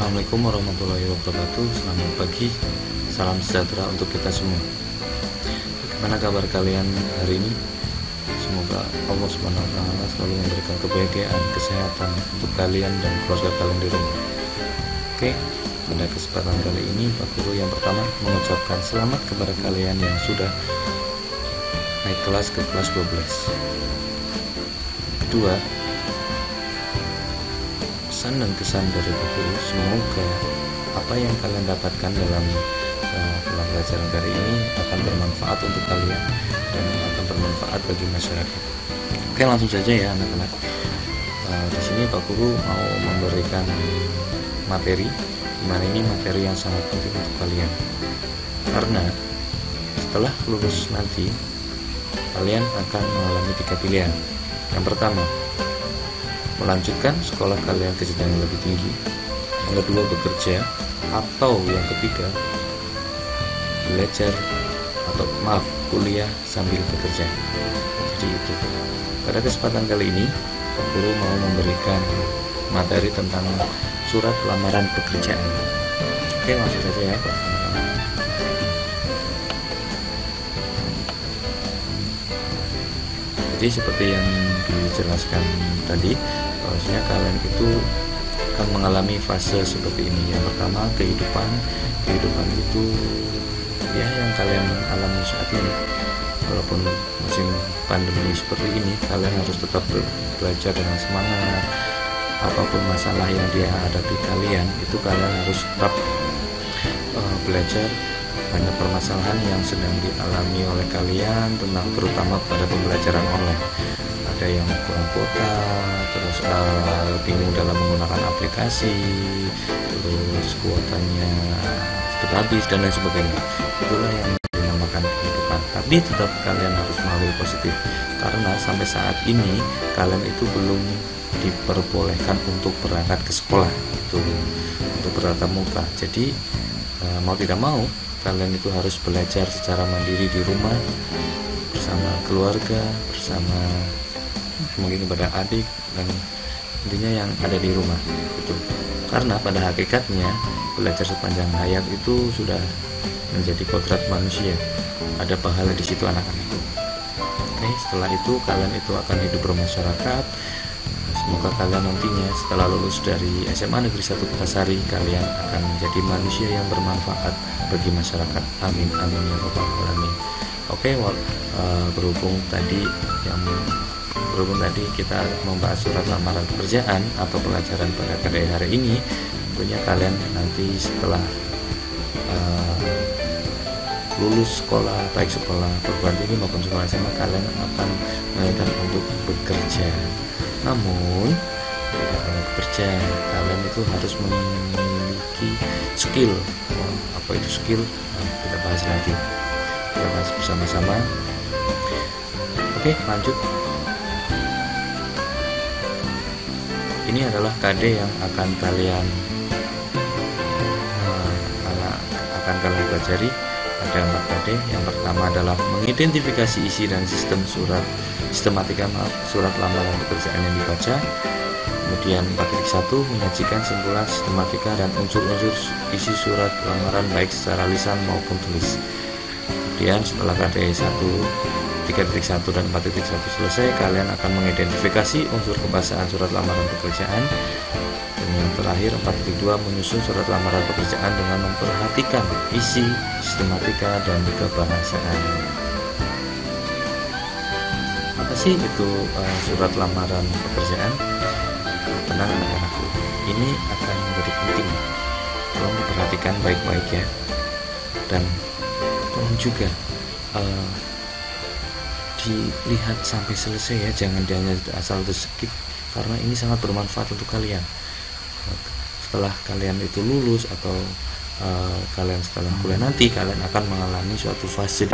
Assalamualaikum warahmatullahi wabarakatuh. Selamat pagi, salam sejahtera untuk kita semua. Bagaimana kabar kalian hari ini? Semoga Allah SWT selalu memberikan kebahagiaan, kesehatan untuk kalian dan keluarga kalian di rumah. Oke, pada kesempatan kali ini Pak Guru yang pertama mengucapkan selamat kepada kalian yang sudah naik kelas ke kelas 12. Kedua, pesan dan kesan dari Pak Guru, semoga apa yang kalian dapatkan dalam pelajaran kali ini akan bermanfaat untuk kalian dan akan bermanfaat bagi masyarakat. Oke, langsung saja ya anak-anak. Di sini Pak Guru mau memberikan materi, dimana ini materi yang sangat penting untuk kalian. Karena setelah lulus nanti, kalian akan mengalami 3 pilihan. Yang pertama, melanjutkan sekolah kalian ke jenjang yang lebih tinggi. Yang kedua, bekerja. Atau yang ketiga, belajar kuliah sambil bekerja. Jadi itu. Pada kesempatan kali ini, Pak Guru mau memberikan materi tentang surat lamaran pekerjaan. Oke, langsung saja ya Pak. Jadi seperti yang dijelaskan tadi, bahwasanya kalian itu akan mengalami fase seperti ini. Yang pertama, kehidupan itu ya yang kalian alami saat ini. Walaupun musim pandemi seperti ini, kalian harus tetap belajar dengan semangat. Apapun masalah yang dia hadapi kalian, itu kalian harus tetap belajar. Banyak permasalahan yang sedang dialami oleh kalian, terutama pada pembelajaran online. Ada yang kurang kuota, terus bingung dalam menggunakan aplikasi, terus kuotanya cepat habis dan lain sebagainya. Itulah yang dinamakan kehidupan. Tapi tetap kalian harus mengambil positif, karena sampai saat ini kalian itu belum diperbolehkan untuk berangkat ke sekolah, itu untuk bertatap muka. Jadi mau tidak mau kalian itu harus belajar secara mandiri di rumah bersama keluarga, bersama mungkin kepada adik dan intinya yang ada di rumah itu. Karena pada hakikatnya belajar sepanjang hayat itu sudah menjadi kodrat manusia. Ada pahala di situ anak-anak. Oke, setelah itu kalian itu akan hidup bermasyarakat. Semoga kalian nantinya setelah lulus dari SMA Negeri 1 Kutasari, kalian akan menjadi manusia yang bermanfaat bagi masyarakat. Amin amin ya rabbal alamin. Oke, berhubung tadi kita membahas surat lamaran pekerjaan atau pelajaran pada hari ini, tentunya kalian nanti setelah lulus sekolah, baik sekolah perguruan tinggi maupun sekolah SMA, kalian akan menginginkan untuk bekerja. Namun tidak hanya bekerja, kalian itu harus memiliki skill. Apa itu skill? Kita bahas nanti. Kita bahas bersama-sama. Oke, lanjut. Ini adalah KD yang akan kalian pelajari. Ada 4 KD. Yang pertama adalah mengidentifikasi isi dan surat lamaran pekerjaan yang dibaca. Kemudian 4.1 menyajikan simpulan sistematika dan unsur-unsur isi surat lamaran baik secara lisan maupun tulis. Kemudian setelah KD 3.1 dan 4.1 selesai, kalian akan mengidentifikasi unsur kebahasaan surat lamaran pekerjaan. Dan yang terakhir 4.2 menyusun surat lamaran pekerjaan dengan memperhatikan isi, sistematika, dan juga bahasaan. Apa sih itu surat lamaran pekerjaan? Tenang anak-anakku, ini akan menjadi penting. Tolong diperhatikan baik-baik ya. Dan tolong juga dilihat sampai selesai ya, jangan hanya asal skip, karena ini sangat bermanfaat untuk kalian. Setelah kalian itu lulus atau kalian setelah kuliah nanti, kalian akan mengalami suatu fase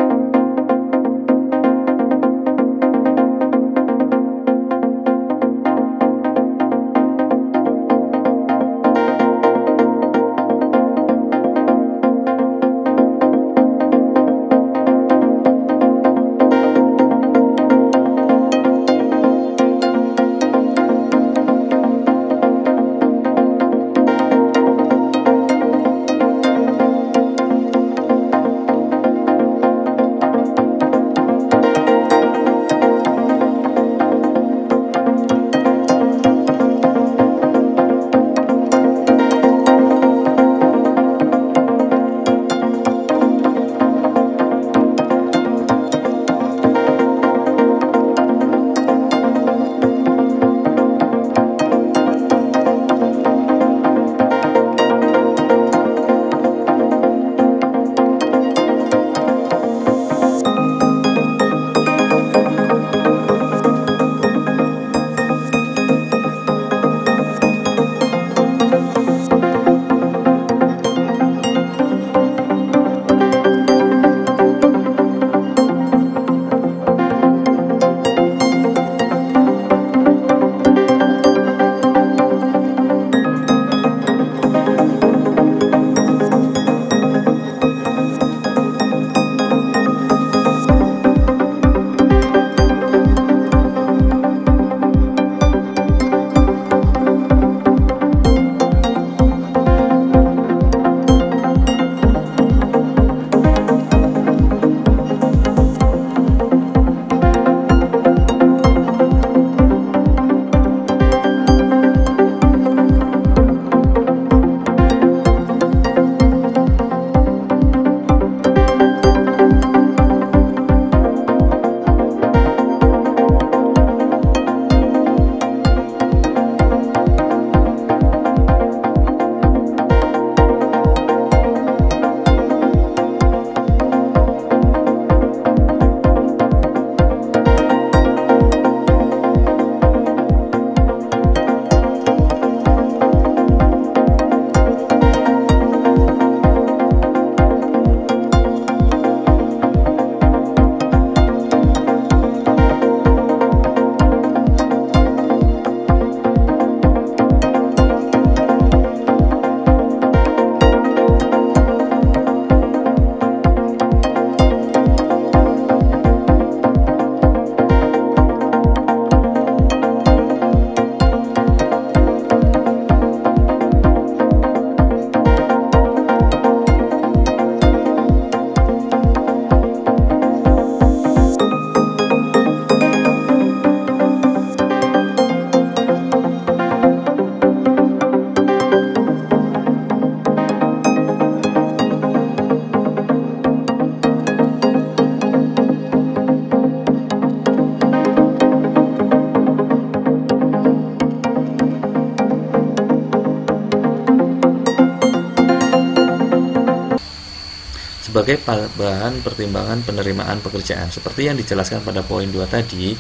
sebagai bahan pertimbangan penerimaan pekerjaan. Seperti yang dijelaskan pada poin 2 tadi,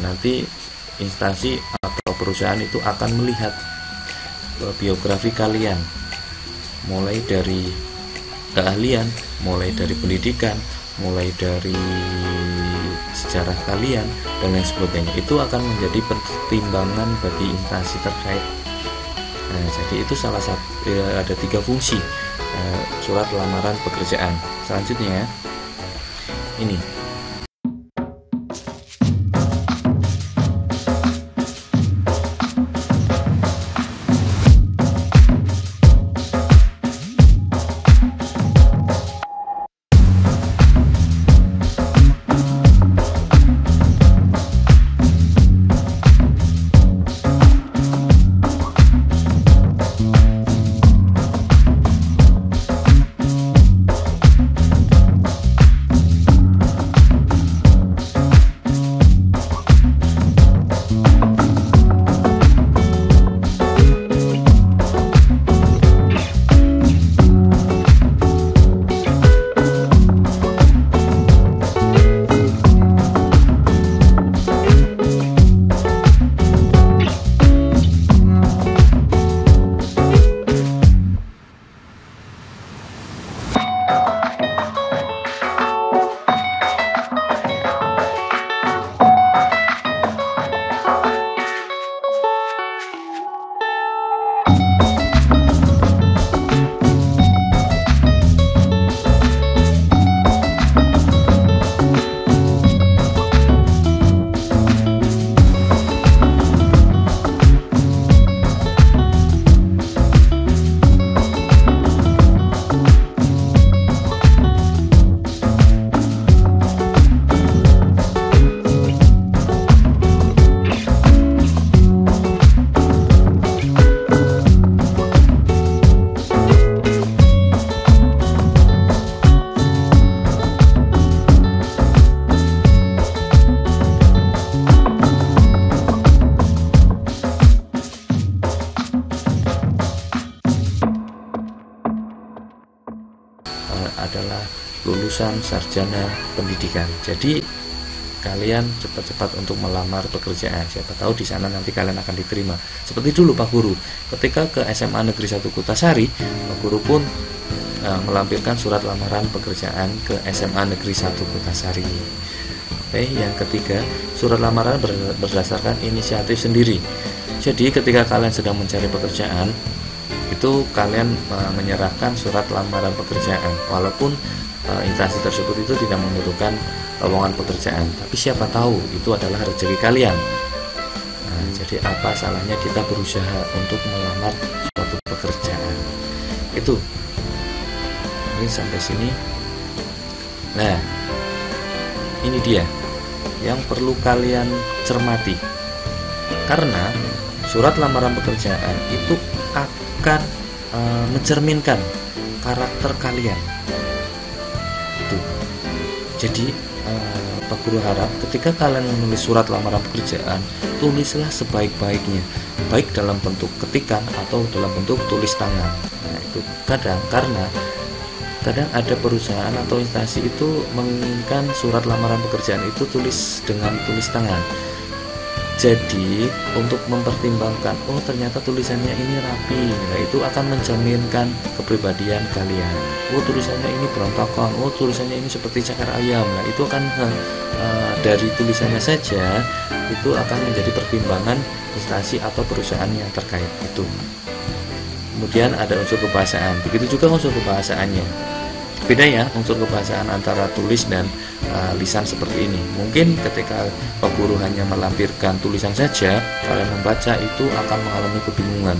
nanti instansi atau perusahaan itu akan melihat biografi kalian, mulai dari keahlian, mulai dari pendidikan, mulai dari sejarah kalian, dan lain sebagainya. Itu akan menjadi pertimbangan bagi instansi terkait. Nah, jadi itu salah satu, ada 3 fungsi surat lamaran pekerjaan. Selanjutnya ini adalah lulusan sarjana pendidikan. Jadi kalian cepat-cepat untuk melamar pekerjaan. Siapa tahu di sana nanti kalian akan diterima. Seperti dulu Pak Guru, ketika ke SMA Negeri 1 Kutasari, Pak Guru pun melampirkan surat lamaran pekerjaan ke SMA Negeri 1 Kutasari. Oke, yang ketiga, surat lamaran berdasarkan inisiatif sendiri. Jadi ketika kalian sedang mencari pekerjaan, itu kalian menyerahkan surat lamaran pekerjaan, walaupun instansi tersebut itu tidak membutuhkan lowongan pekerjaan, tapi siapa tahu itu adalah rezeki kalian. Nah, jadi apa salahnya kita berusaha untuk melamar suatu pekerjaan? Itu mungkin sampai sini. Nah, ini dia yang perlu kalian cermati, karena surat lamaran pekerjaan itu akan mencerminkan karakter kalian. Itu. Jadi Pak Guru harap ketika kalian menulis surat lamaran pekerjaan, tulislah sebaik-baiknya, baik dalam bentuk ketikan atau dalam bentuk tulis tangan. Nah, itu kadang ada perusahaan atau instansi itu menginginkan surat lamaran pekerjaan itu tulis dengan tulis tangan. Jadi untuk mempertimbangkan, oh ternyata tulisannya ini rapi, nah itu akan mencerminkan kepribadian kalian. Oh tulisannya ini berontakan, oh tulisannya ini seperti cakar ayam. Nah itu akan dari tulisannya saja itu akan menjadi pertimbangan instansi atau perusahaan yang terkait itu. Kemudian ada unsur kebahasaan, begitu juga unsur kebahasaannya. Beda ya unsur kebahasaan antara tulis dan lisan seperti ini. Mungkin ketika Pak Guru hanya melampirkan tulisan saja, kalian membaca itu akan mengalami kebingungan.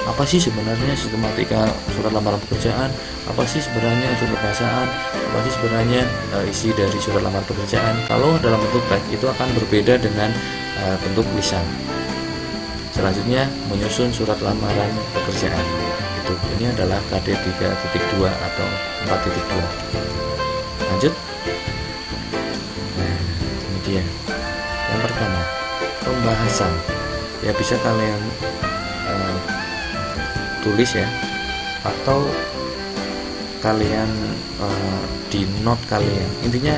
Apa sih sebenarnya sistematika surat lamaran pekerjaan? Apa sih sebenarnya unsur kebahasaan? Apa sih sebenarnya isi dari surat lamaran pekerjaan? Kalau dalam bentuk teks itu akan berbeda dengan bentuk lisan. Selanjutnya menyusun surat lamaran pekerjaan. Ini adalah KD 3.2 atau 4.2. Lanjut. Nah, ini dia. Yang pertama, pembahasan. Ya bisa kalian tulis ya, atau kalian di note kalian, intinya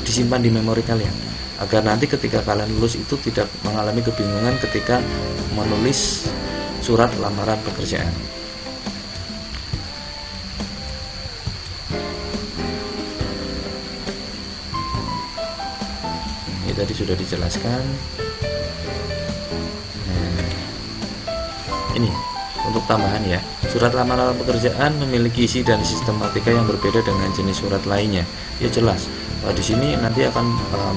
disimpan di memori kalian, agar nanti ketika kalian lulus itu tidak mengalami kebingungan ketika menulis surat lamaran pekerjaan. Ini tadi sudah dijelaskan. Nah, ini untuk tambahan ya, surat lamaran pekerjaan memiliki isi dan sistematika yang berbeda dengan jenis surat lainnya. Ya jelas, di sini nanti akan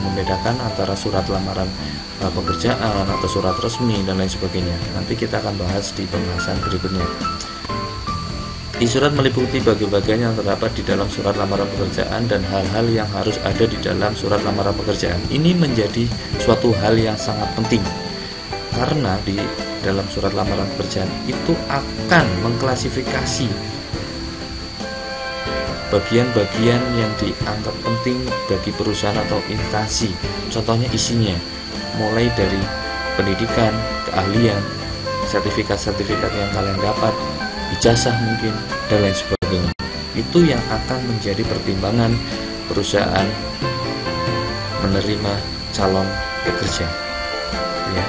membedakan antara surat lamaran pekerjaan atau surat resmi dan lain sebagainya. Nanti kita akan bahas di pembahasan berikutnya. Isi surat meliputi bagian-bagian yang terdapat di dalam surat lamaran pekerjaan dan hal-hal yang harus ada di dalam surat lamaran pekerjaan. Ini menjadi suatu hal yang sangat penting, karena di dalam surat lamaran pekerjaan itu akan mengklasifikasi bagian-bagian yang dianggap penting bagi perusahaan atau instansi. Contohnya isinya, mulai dari pendidikan, keahlian, sertifikat-sertifikat yang kalian dapat, ijazah mungkin, dan lain sebagainya. Itu yang akan menjadi pertimbangan perusahaan menerima calon pekerja. Ya.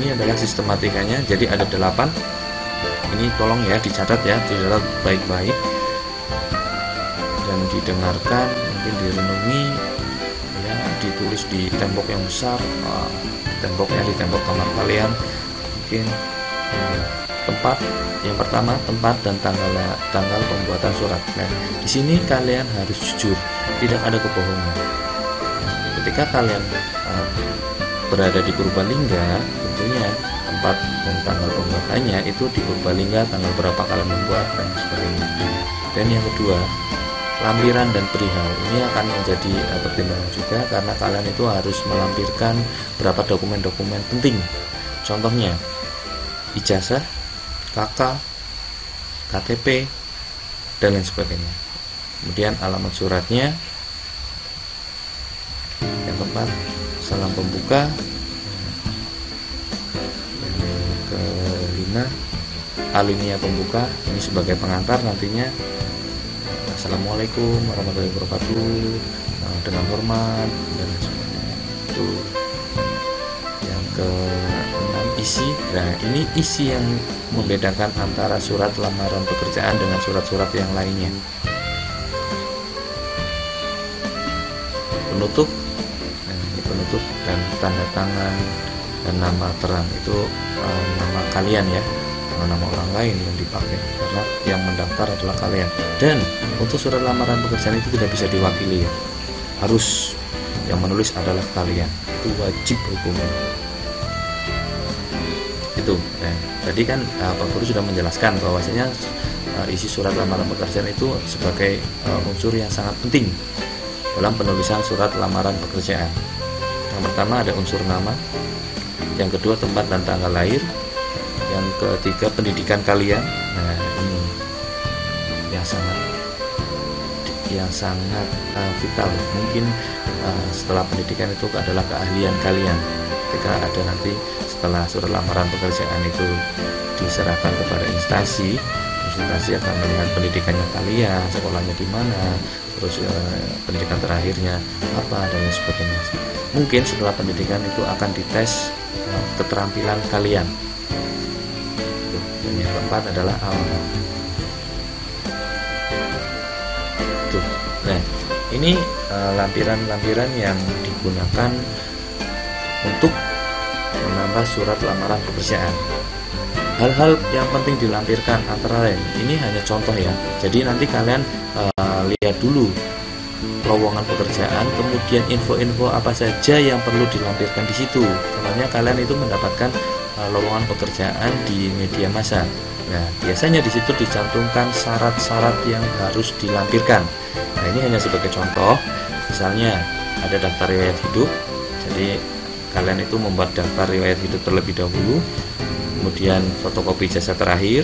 Ini adalah sistematikanya, jadi ada 8. Ini tolong ya dicatat baik-baik dan didengarkan, mungkin direnungi ya, ditulis di tembok yang besar, di tembok kamar kalian. Mungkin tempat yang pertama, tempat dan tanggal pembuatan surat. Nah, di sini kalian harus jujur, tidak ada kebohongan. Ketika kalian berada di Purbalingga, tentunya tempat dan tanggal pembuatannya itu di Purbalingga, tanggal berapa kalian membuat dan sebagainya. Dan yang kedua, lampiran dan perihal ini akan menjadi pertimbangan juga, karena kalian itu harus melampirkan berapa dokumen-dokumen penting. Contohnya ijazah, KK, KTP, dan lain sebagainya. Kemudian alamat suratnya, yang keempat salam pembuka, yang kelima alinea pembuka, ini sebagai pengantar nantinya. Assalamualaikum warahmatullahi wabarakatuh, dengan hormat, dan lain sebagainya. Itu yang keenam, isi. Nah, ini isi yang membedakan antara surat lamaran pekerjaan dengan surat-surat yang lainnya. Penutup, penutup dan tanda tangan dan nama terang itu nama kalian ya, nama orang lain yang dipakai, karena yang mendaftar adalah kalian. Dan untuk surat lamaran pekerjaan itu tidak bisa diwakili ya, harus yang menulis adalah kalian, itu wajib hukumnya. Itu tadi kan Pak Guru sudah menjelaskan bahwasanya isi surat lamaran pekerjaan itu sebagai unsur yang sangat penting dalam penulisan surat lamaran pekerjaan. Yang pertama ada unsur nama, yang kedua tempat dan tanggal lahir, yang ketiga pendidikan kalian. Nah, ini yang sangat vital. Mungkin setelah pendidikan itu adalah keahlian kalian. Ketika ada nanti setelah surat lamaran pekerjaan itu diserahkan kepada instansi akan melihat pendidikannya kalian, sekolahnya di mana, terus pendidikan terakhirnya apa, dan lain sebagainya. Mungkin setelah pendidikan itu akan dites keterampilan kalian. Dan yang keempat adalah alamat. Nah, ini lampiran-lampiran yang digunakan untuk menambah surat lamaran pekerjaan. Hal-hal yang penting dilampirkan antara lain, ini hanya contoh ya. Jadi nanti kalian lihat dulu lowongan pekerjaan, kemudian info-info apa saja yang perlu dilampirkan di situ. Karena kalian itu mendapatkan lowongan pekerjaan di media massa. Nah, biasanya di situ dicantumkan syarat-syarat yang harus dilampirkan. Nah, ini hanya sebagai contoh. Misalnya ada daftar riwayat hidup. Jadi kalian itu membuat daftar riwayat hidup terlebih dahulu. Kemudian fotokopi ijazah terakhir,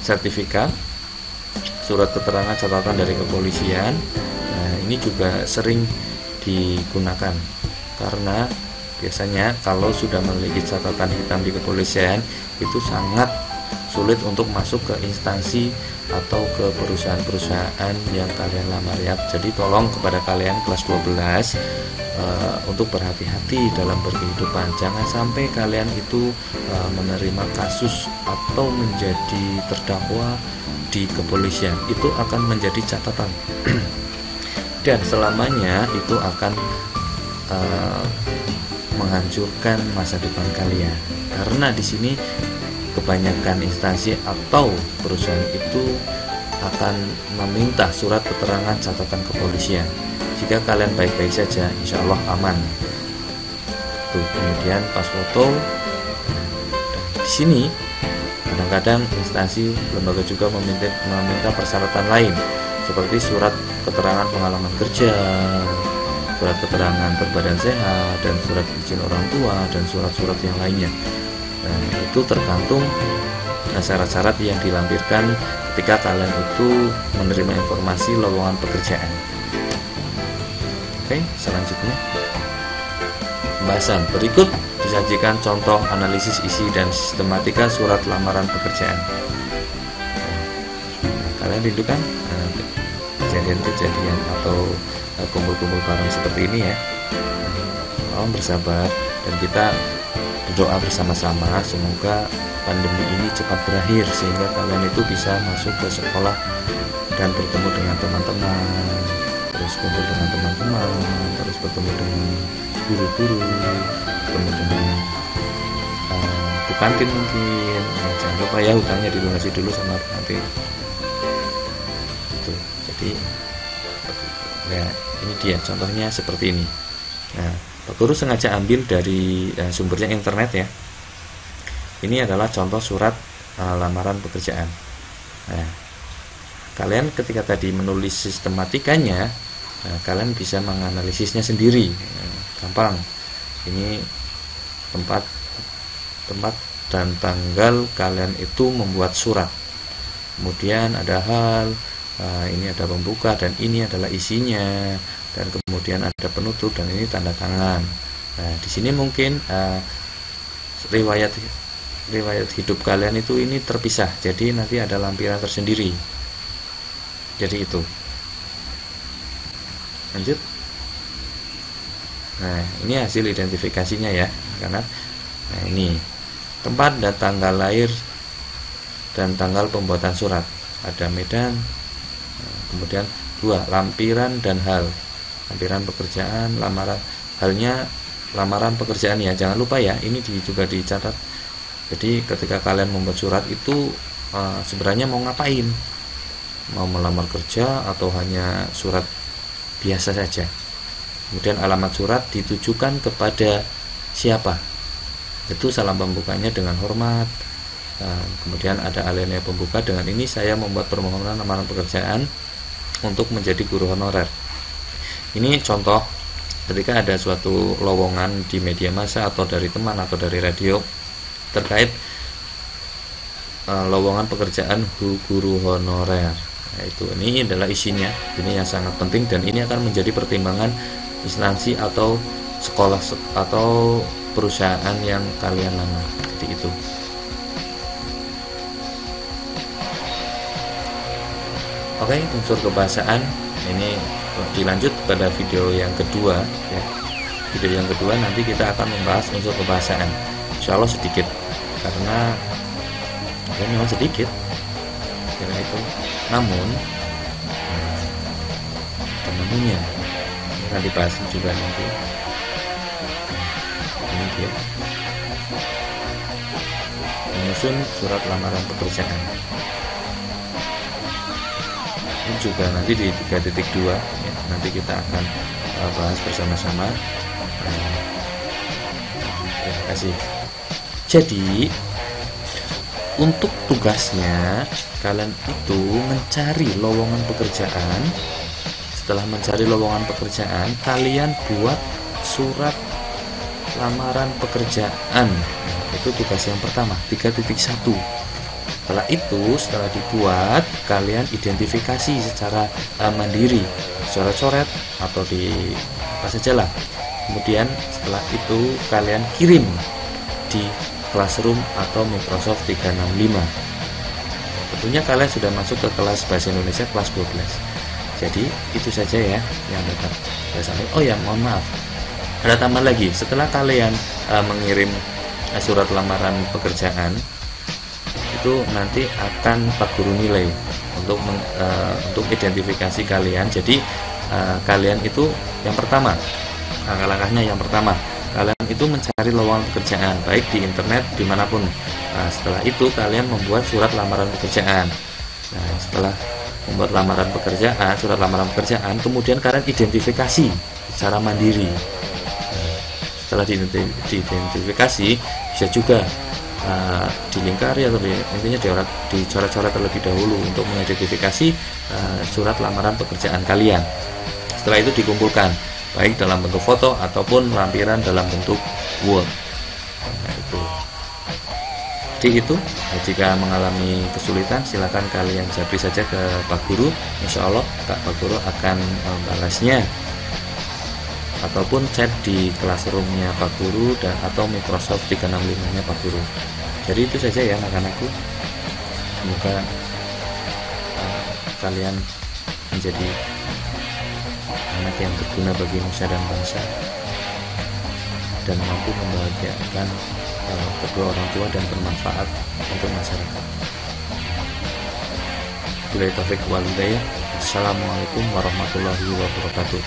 sertifikat, surat keterangan catatan dari kepolisian. Nah, ini juga sering digunakan karena biasanya kalau sudah memiliki catatan hitam di kepolisian itu sangat sulit untuk masuk ke instansi atau ke perusahaan-perusahaan yang kalian lamar ya. Jadi tolong kepada kalian kelas 12 untuk berhati-hati dalam berkehidupan. Jangan sampai kalian itu menerima kasus atau menjadi terdakwa di kepolisian. Itu akan menjadi catatan dan selamanya itu akan menghancurkan masa depan kalian. Karena di sini kebanyakan instansi atau perusahaan itu akan meminta surat keterangan catatan kepolisian. Jika kalian baik-baik saja, insya Allah aman. Tuh, kemudian pas foto. Di sini kadang-kadang instansi lembaga juga meminta persyaratan lain seperti surat keterangan pengalaman kerja, surat keterangan berbadan sehat, dan surat izin orang tua, dan surat-surat yang lainnya. Nah, itu tergantung syarat-syarat yang dilampirkan ketika kalian itu menerima informasi lowongan pekerjaan. Oke, selanjutnya pembahasan berikut disajikan contoh analisis isi dan sistematika surat lamaran pekerjaan. Kalian rindukan kejadian-kejadian atau kumpul-kumpul bareng seperti ini ya. Tolong bersabar dan kita berdoa bersama-sama semoga pandemi ini cepat berakhir sehingga kalian itu bisa masuk ke sekolah dan bertemu dengan teman-teman, terus kumpul dengan teman-teman, terus bertemu dengan guru-guru, bertemu dengan kantin mungkin. Jangan lupa ya hutangnya dilunasi dulu sama kantin. Itu. Jadi ya ini dia contohnya seperti ini. Nah, Pak Guru sengaja ambil dari sumbernya internet ya. Ini adalah contoh surat lamaran pekerjaan. Nah, kalian ketika tadi menulis sistematikanya, kalian bisa menganalisisnya sendiri. Gampang. Ini tempat dan tanggal kalian itu membuat surat. Kemudian ada hal, ini ada pembuka dan ini adalah isinya, dan kemudian ada penutup dan ini tanda tangan. Nah, di sini mungkin riwayat hidup kalian itu ini terpisah, jadi nanti ada lampiran tersendiri. Jadi itu. Lanjut. Nah, ini hasil identifikasinya ya, karena nah ini tempat dan tanggal lahir dan tanggal pembuatan surat. Ada Medan. Kemudian 2 lampiran dan hal. Lampiran pekerjaan, lamaran, halnya lamaran pekerjaan ya. Jangan lupa ya, ini juga dicatat. Jadi ketika kalian membuat surat itu sebenarnya mau ngapain? Mau melamar kerja atau hanya surat biasa saja? Kemudian alamat surat ditujukan kepada siapa? Itu salam pembukanya dengan hormat. Kemudian ada alinea pembuka, dengan ini saya membuat permohonan lamaran pekerjaan untuk menjadi guru honorer. Ini contoh ketika ada suatu lowongan di media massa atau dari teman atau dari radio terkait lowongan pekerjaan guru honorer. Nah, ini adalah isinya. Ini yang sangat penting dan ini akan menjadi pertimbangan instansi atau sekolah atau perusahaan yang kalian lamar. Jadi itu. Oke, unsur kebahasaan ini dilanjut pada video yang kedua ya. Video yang kedua nanti kita akan membahas unsur kebahasaan. Insya Allah sedikit karena ya memang sedikit karena itu. Namun namunnya akan dibahas juga nanti. Ini dia menyusun surat lamaran pekerjaan. Ini juga nanti di 3.2 ya, nanti kita akan bahas bersama-sama. Terima kasih. Jadi untuk tugasnya kalian itu mencari lowongan pekerjaan. Setelah mencari lowongan pekerjaan, kalian buat surat lamaran pekerjaan. Itu tugas yang pertama, 3.1. Setelah dibuat, kalian identifikasi secara mandiri, coret-coret atau di apa sajalah. Kemudian setelah itu kalian kirim di Classroom atau Microsoft 365. tentunya kalian sudah masuk ke kelas bahasa Indonesia kelas 12. Jadi itu saja ya yang dapat saya sampaikan. Oh ya, mohon maaf, ada tambahan lagi. Setelah kalian mengirim surat lamaran pekerjaan, itu nanti akan Pak Guru nilai untuk identifikasi kalian. Jadi kalian itu yang pertama, langkah-langkahnya yang pertama, kalian itu mencari lowongan pekerjaan baik di internet dimanapun. Setelah itu kalian membuat surat lamaran pekerjaan. Setelah membuat surat lamaran pekerjaan, kemudian kalian identifikasi secara mandiri. Setelah diidentifikasi, bisa juga dilingkari atau intinya dicoret-coret terlebih dahulu untuk mengidentifikasi surat lamaran pekerjaan kalian. Setelah itu dikumpulkan baik dalam bentuk foto ataupun lampiran dalam bentuk Word. Jadi itu, jika mengalami kesulitan silakan kalian japri saja ke Pak Guru. Insya Allah Pak Guru akan membalasnya, ataupun chat di classroomnya Pak Guru atau Microsoft 365-nya Pak Guru. Jadi itu saja ya anak-anakku. Semoga kalian menjadi anak yang berguna bagi nusa dan bangsa dan mampu membahagiakan kedua orang tua dan bermanfaat untuk masyarakat. Wabillahi taufiq wal hidayah. Assalamualaikum warahmatullahi wabarakatuh.